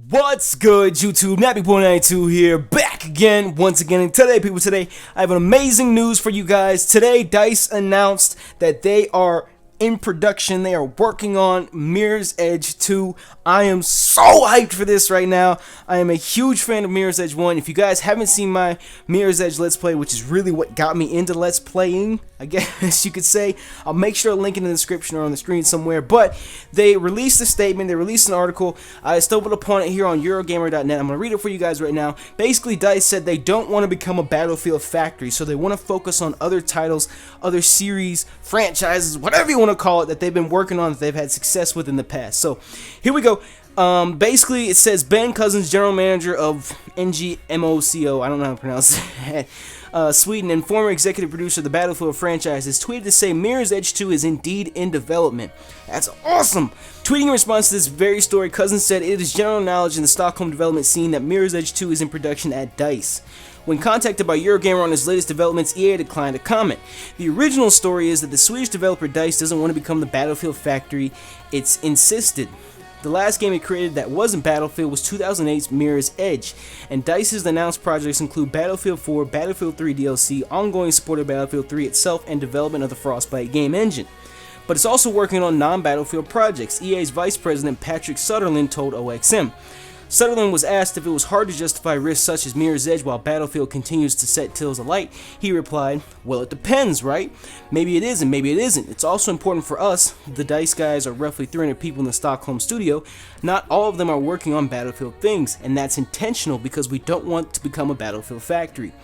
What's good, YouTube? Nappy.92 here, back again, once again. And today, I have an amazing news for you guys. Today, DICE announced that they are in production. They are working on Mirror's Edge 2. I am so hyped for this right now. I am a huge fan of Mirror's Edge 1. If you guys haven't seen my Mirror's Edge Let's Play, which is really what got me into Let's Playing, I guess you could say, I'll make sure to link it in the description or on the screen somewhere. But they released a statement, they released an article. I stumbled upon it here on Eurogamer.net. I'm going to read it for you guys right now. Basically, DICE said they don't want to become a Battlefield factory, so they want to focus on other titles, other series, franchises, whatever you want to call it, that they've been working on, that they've had success with in the past. So here we go. Basically, it says Ben Cousins, general manager of NGMOCO, I don't know how to pronounce that, Sweden, and former executive producer of the Battlefield franchise, has tweeted to say Mirror's Edge 2 is indeed in development. That's awesome! Tweeting in response to this very story, Cousins said it is general knowledge in the Stockholm development scene that Mirror's Edge 2 is in production at DICE. When contacted by Eurogamer on his latest developments, EA declined to comment. The original story is that the Swedish developer DICE doesn't want to become the Battlefield factory it's insisted. The last game it created that wasn't Battlefield was 2008's Mirror's Edge, and DICE's announced projects include Battlefield 4, Battlefield 3 DLC, ongoing support of Battlefield 3 itself, and development of the Frostbite game engine. But it's also working on non-Battlefield projects, EA's Vice President Patrick Sutherland told OXM. Sutherland was asked if it was hard to justify risks such as Mirror's Edge while Battlefield continues to set tills alight. He replied, "Well, it depends, right? Maybe it is and maybe it isn't. It's also important for us. The DICE guys are roughly 300 people in the Stockholm studio. Not all of them are working on Battlefield things, and that's intentional because we don't want to become a Battlefield factory.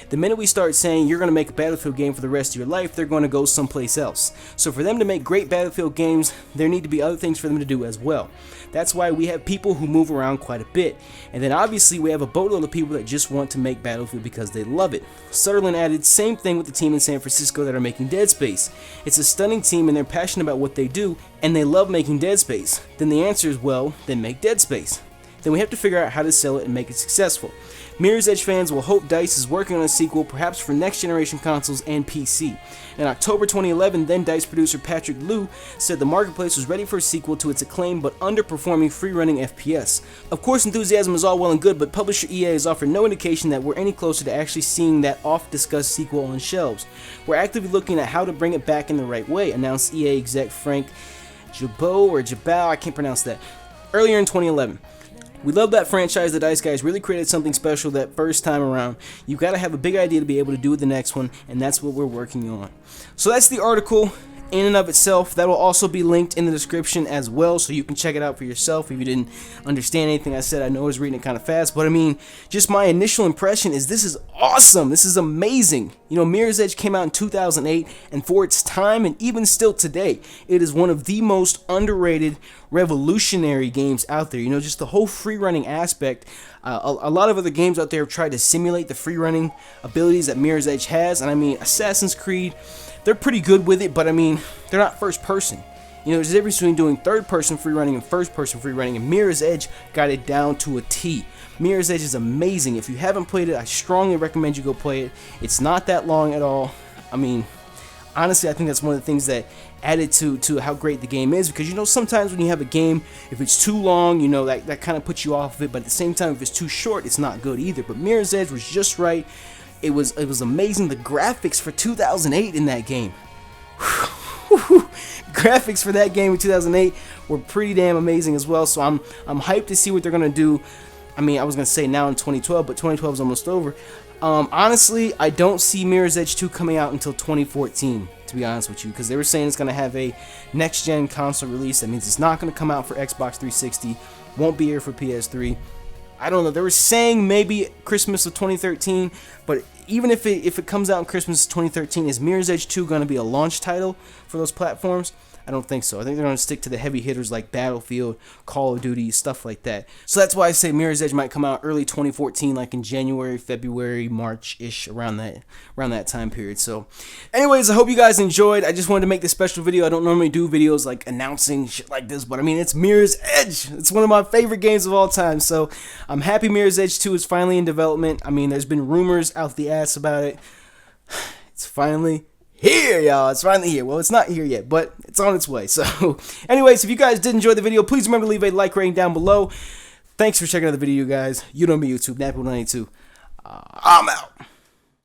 The minute we start saying you're going to make a Battlefield game for the rest of your life, they're going to go someplace else. So for them to make great Battlefield games, there need to be other things for them to do as well. That's why we have people who move around quite a bit. And then obviously we have a boatload of people that just want to make Battlefield because they love it." Sutherland added, "Same thing with the team in San Francisco that are making Dead Space. It's a stunning team and they're passionate about what they do and they love making Dead Space. Then the answer is, well, then make Dead Space. Then we have to figure out how to sell it and make it successful. Mirror's Edge fans will hope DICE is working on a sequel, perhaps for next generation consoles and PC. In October 2011, then DICE producer Patrick Liu said the marketplace was ready for a sequel to its acclaimed but underperforming free-running FPS. Of course, enthusiasm is all well and good, but publisher EA has offered no indication that we're any closer to actually seeing that oft-discussed sequel on shelves. We're actively looking at how to bring it back in the right way," announced EA exec Frank Jabal, I can't pronounce that, earlier in 2011. "We love that franchise. The DICE guys really created something special that first time around. You gotta have a big idea to be able to do with the next one, and that's what we're working on." So that's the article in and of itself. That will also be linked in the description as well, so you can check it out for yourself if you didn't understand anything I said. I know I was reading it kind of fast, but I mean, just my initial impression is this is awesome. This is amazing. You know, Mirror's Edge came out in 2008, and for its time, and even still today, it is one of the most underrated, revolutionary games out there. You know, just the whole free running aspect. A lot of other games out there have tried to simulate the free running abilities that Mirror's Edge has, and I mean, Assassin's Creed, they're pretty good with it, but I mean, they're not first person. You know, there's a difference between doing third person free running and first person free running, and Mirror's Edge got it down to a T. Mirror's Edge is amazing. If you haven't played it, I strongly recommend you go play it. It's not that long at all. I mean, honestly, I think that's one of the things that added to how great the game is, because you know, sometimes when you have a game, if it's too long, you know, that kind of puts you off of it, but at the same time, if it's too short, it's not good either. But Mirror's Edge was just right. It was amazing. The graphics for 2008 in that game. Graphics for that game in 2008 were pretty damn amazing as well. So I'm hyped to see what they're gonna do. I mean, I was gonna say now in 2012, but 2012 is almost over. Honestly, I don't see Mirror's Edge 2 coming out until 2014, to be honest with you, because they were saying it's going to have a next-gen console release. That means it's not going to come out for Xbox 360, won't be here for PS3. I don't know, they were saying maybe Christmas of 2013, but even if it comes out in Christmas of 2013, is Mirror's Edge 2 going to be a launch title for those platforms? I don't think so. I think they're going to stick to the heavy hitters like Battlefield, Call of Duty, stuff like that. So that's why I say Mirror's Edge might come out early 2014, like in January, February, March-ish, around that time period. So anyways, I hope you guys enjoyed. I just wanted to make this special video. I don't normally do videos like announcing shit like this, but I mean, it's Mirror's Edge. It's one of my favorite games of all time. So I'm happy Mirror's Edge 2 is finally in development. I mean, there's been rumors out the ass about it. It's finally here, y'all. It's finally here. Well, it's not here yet, but it's on its way. So anyways, if you guys did enjoy the video, please remember to leave a like rating down below. Thanks for checking out the video, guys. You know me, YouTube, Nappy192. I'm out.